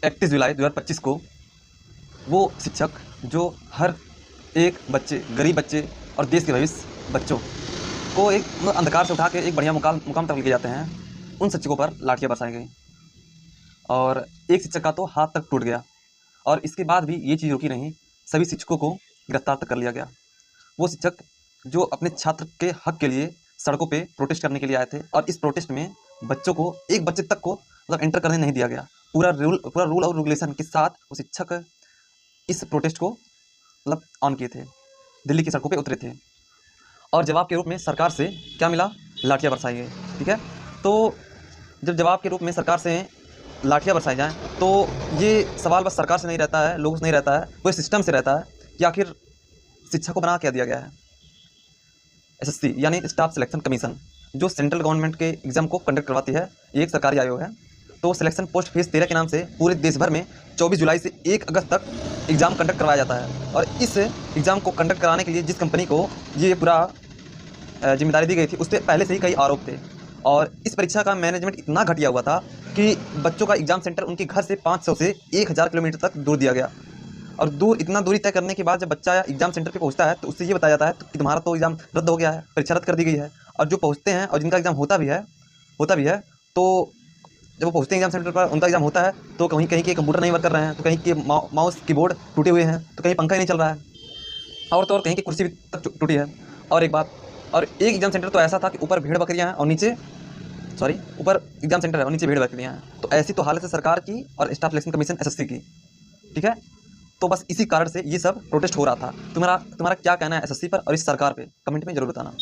31 जुलाई 2025 को वो शिक्षक जो हर एक बच्चे, गरीब बच्चे और देश के भविष्य बच्चों को एक अंधकार से उठा के एक बढ़िया मुकाम तक लेके जाते हैं, उन शिक्षकों पर लाठियाँ बरसाई गई और एक शिक्षक का तो हाथ तक टूट गया। और इसके बाद भी ये चीज़ रुकी नहीं, सभी शिक्षकों को गिरफ्तार तक कर लिया गया। वो शिक्षक जो अपने छात्र के हक के लिए सड़कों पे प्रोटेस्ट करने के लिए आए थे और इस प्रोटेस्ट में बच्चों को, एक बच्चे तक को मतलब एंटर करने नहीं दिया गया। पूरा रूल और रेगुलेशन के साथ वो शिक्षक इस प्रोटेस्ट को मतलब ऑन किए थे, दिल्ली की सड़कों पे उतरे थे और जवाब के रूप में सरकार से क्या मिला? लाठियाँ बरसाई गई। ठीक है, तो जब जवाब के रूप में सरकार से लाठियाँ बरसाई जाएँ तो ये सवाल बस सरकार से नहीं रहता है, लोगों से नहीं रहता है, पूरे सिस्टम से रहता है कि आखिर शिक्षा को बना क्या दिया गया है। एसएससी यानी स्टाफ सिलेक्शन कमीशन, जो सेंट्रल गवर्नमेंट के एग्ज़ाम को कंडक्ट करवाती है, ये एक सरकारी आयोग है। तो सिलेक्शन पोस्ट फेज़ 13 के नाम से पूरे देश भर में 24 जुलाई से 1 अगस्त तक एग्ज़ाम कंडक्ट करवाया जाता है और इस एग्ज़ाम को कंडक्ट कराने के लिए जिस कंपनी को ये पूरा जिम्मेदारी दी गई थी, उस पर पहले से ही कई आरोप थे और इस परीक्षा का मैनेजमेंट इतना घटिया हुआ था कि बच्चों का एग्ज़ाम सेंटर उनके घर से 500 से 1000 किलोमीटर तक दूर दिया गया। और इतना दूरी तय करने के बाद जब बच्चा एग्ज़ाम सेंटर पे पहुंचता है तो उससे ये बताया जाता है कि तुम्हारा तो एग्ज़ाम रद्द हो गया है, परीक्षा रद्द कर दी गई है। और जो पहुंचते हैं और जिनका एग्ज़ाम होता भी है तो जब वो पहुंचते हैं एग्ज़ाम सेंटर पर, उनका एग्ज़ाम होता है तो कहीं कहीं के कंप्यूटर नहीं वर्क कर रहे हैं, तो कहीं के माउस कीबोर्ड टूटे हुए हैं, तो कहीं पंखा ही नहीं चल रहा है और तो और कहीं की कुर्सी भी तक टूटी है। और एक एग्ज़ाम सेंटर तो ऐसा था कि ऊपर भेड़ बकरियाँ हैं और नीचे ऊपर एग्ज़ाम सेंटर है और नीचे भेड़ बकरियाँ हैं। तो ऐसी तो हालत है सरकार की और स्टाफ सिलेक्शन कमीशन एसएससी की। ठीक है, तो बस इसी कारण से ये सब प्रोटेस्ट हो रहा था। तुम्हारा क्या कहना है एसएससी पर और इस सरकार पे? कमेंट में ज़रूर बताना।